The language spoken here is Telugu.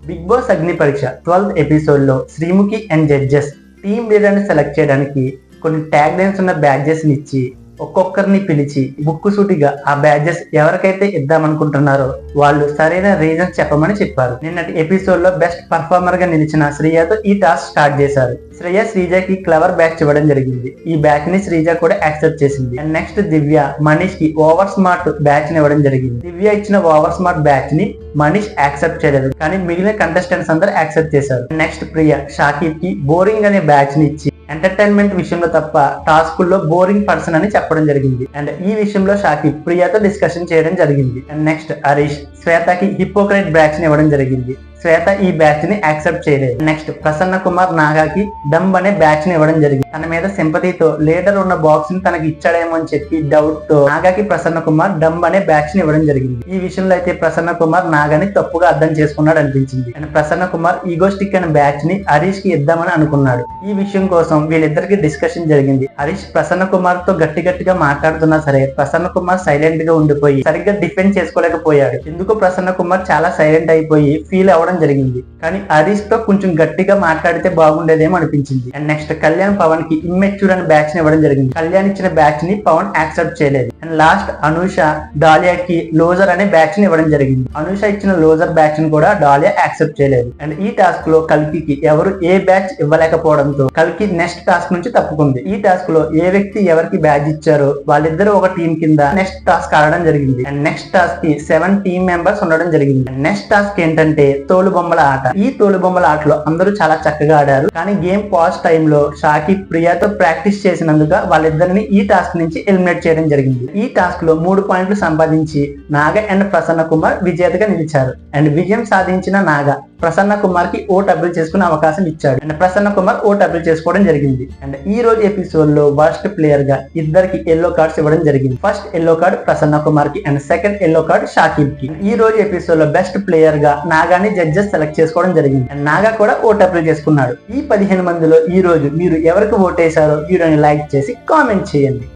బిగ్ బాస్ అగ్ని పరీక్ష 12th ఎపిసోడ్ లో Sreemukhi and judges team leader ని సెలెక్ట్ చేయడానికి కొన్ని ట్యాగ్ లైన్స్ ఉన్న బ్యాడ్జెస్ ని ఇచ్చి ఒక్కొక్కరిని పిలిచి బుక్కు సూటిగా ఆ బ్యాడ్జెస్ ఎవరికైతే ఇద్దామనుకుంటున్నారో వాళ్ళు సరైన రీజన్స్ చెప్పమని చెప్పారు. నిన్నటి ఎపిసోడ్ లో బెస్ట్ పర్ఫార్మర్ గా నిలిచిన శ్రీయతో ఈ టాస్క్ స్టార్ట్ చేశారు. శ్రేయ శ్రీజకి క్లవర్ బ్యాచ్ ఇవ్వడం జరిగింది. ఈ బ్యాచ్ ని శ్రీజ కూడా యాక్సెప్ట్ చేసింది. అండ్ నెక్స్ట్ దివ్య మనీష్ కి ఓవర్ స్మార్ట్ బ్యాచ్ ని ఇవ్వడం జరిగింది. దివ్య ఇచ్చిన ఓవర్ స్మార్ట్ బ్యాచ్ ని మనీష్ యాక్సెప్ట్ చేయలేదు, కానీ మిగిలిన కంటెస్టెంట్స్ అందరూ యాక్సెప్ట్ చేశారు. నెక్స్ట్ ప్రియ షాకిబ్ కి బోరింగ్ అనే బ్యాచ్ ని ఇచ్చి ఎంటర్టైన్మెంట్ విషయంలో తప్ప టాస్కుల్లో బోరింగ్ పర్సన్ అని చెప్పడం జరిగింది. అండ్ ఈ విషయంలో షాకిబ్ ప్రియాతో డిస్కషన్ చేయడం జరిగింది. అండ్ నెక్స్ట్ హరీష్ శ్వేతకి హిపోక్రైట్ బ్యాచ్ ని ఇవ్వడం జరిగింది. శ్వేత ఈ బ్యాచ్ ని యాక్సెప్ట్ చేయలేదు. నెక్స్ట్ ప్రసన్న కుమార్ నాగాకి డంబ్ అనే బ్యాచ్ ని ఇవ్వడం జరిగింది. తన మీద సింపతితో లీడర్ ఉన్న బాక్స్ ని తనకి ఇచ్చాడేమో అని చెప్పి డౌట్ తో నాగాకి ప్రసన్న కుమార్ డంబ్ అనే బ్యాచ్ ని ఇవ్వడం జరిగింది. ఈ విషయంలో అయితే ప్రసన్న కుమార్ నాగాని తప్పుగా అర్థం చేసుకున్నాడు అనిపించింది. అండ్ ప్రసన్న కుమార్ ఈగోస్టిక్ అనే బ్యాచ్ ని హరీష్ కి ఇద్దామని అనుకున్నాడు. ఈ విషయం కోసం వీళ్ళిద్దరికి డిస్కషన్ జరిగింది. హరీష్ ప్రసన్న కుమార్ తో గట్టిగా మాట్లాడుతున్నా సరే ప్రసన్న కుమార్ సైలెంట్ గా ఉండిపోయి సరిగ్గా డిఫెండ్ చేసుకోలేకపోయాడు. ఎందుకు ప్రసన్న కుమార్ చాలా సైలెంట్ అయిపోయి ఫీల్ అవ్వడం జరిగింది. కానీ హరీష్ తో కొంచెం గట్టిగా మాట్లాడితే బాగుండేదేమో అనిపించింది. అండ్ నెక్స్ట్ కళ్యాణ్ పవన్ కి ఇమ్మెచ్యూర్ అనే బ్యాచ్ ని ఇవ్వడం జరిగింది. కళ్యాణ్ ఇచ్చిన బ్యాచ్ ని పవన్ యాక్సెప్ట్ చేయలేదు. అండ్ లాస్ట్ అనూష డాలియాకి లోజర్ అనే బ్యాచ్ ని ఇవ్వడం జరిగింది. అనూష ఇచ్చిన లోజర్ బ్యాచ్ ని కూడా డాలియా యాక్సెప్ట్ చేయలేదు. అండ్ ఈ టాస్క్ లో కల్కికి ఎవరు ఏ బ్యాచ్ ఇవ్వలేకపోవడంతో కల్కి నెక్స్ట్ టాస్క్ నుంచి తప్పుకుంది. ఈ టాస్క్ లో ఏ వ్యక్తి ఎవరికి బ్యాచ్ ఇచ్చారో వాళ్ళిద్దరూ ఒక టీం కింద నెక్స్ట్ టాస్క్ ఆడడం జరిగింది. అండ్ నెక్స్ట్ టాస్క్ కి 7 టీమ్ మెంబర్స్ ఉండడం జరిగింది. అండ్ నెక్స్ట్ టాస్క్ ఏంటంటే తోలు బొమ్మల ఆట. ఈ తోలు బొమ్మల ఆటలో అందరూ చాలా చక్కగా ఆడారు. కానీ గేమ్ పాస్ టైమ్ లో షాకిబ్ ప్రియాతో ప్రాక్టీస్ చేసినందుకు వాళ్ళిద్దరిని ఈ టాస్క్ నుంచి ఎలిమినేట్ చేయడం జరిగింది. ఈ టాస్క్ లో 3 పాయింట్లు సంపాదించి నాగ అండ్ ప్రసన్న కుమార్ విజేతగా నిలిచారు. అండ్ విజయం సాధించిన నాగ ప్రసన్న కుమార్ కి ఓట్ అప్పీల్ చేసుకునే అవకాశం ఇచ్చాడు. And Prasanna Kumar vote appeal చేసుకోవడం జరిగింది. అండ్ ఈ రోజు ఎపిసోడ్ లో వర్స్ట్ ప్లేయర్ గా ఇద్దరికి ఎల్లో కార్డ్స్ ఇవ్వడం జరిగింది. First yellow card Prasanna Kumar కి and second yellow card Shakib కి. ఈ రోజు ఎపిసోడ్ లో బెస్ట్ ప్లేయర్ గా నాగాని జడ్జెస్ సెలెక్ట్ చేసుకోవడం జరిగింది. అండ్ నాగా కూడా ఓట్ అప్పీల్ చేసుకున్నాడు. ఈ 15 మందిలో ఈ రోజు మీరు ఎవరికి ఓటేశారో వీడియోని లైక్ చేసి కామెంట్ చేయండి.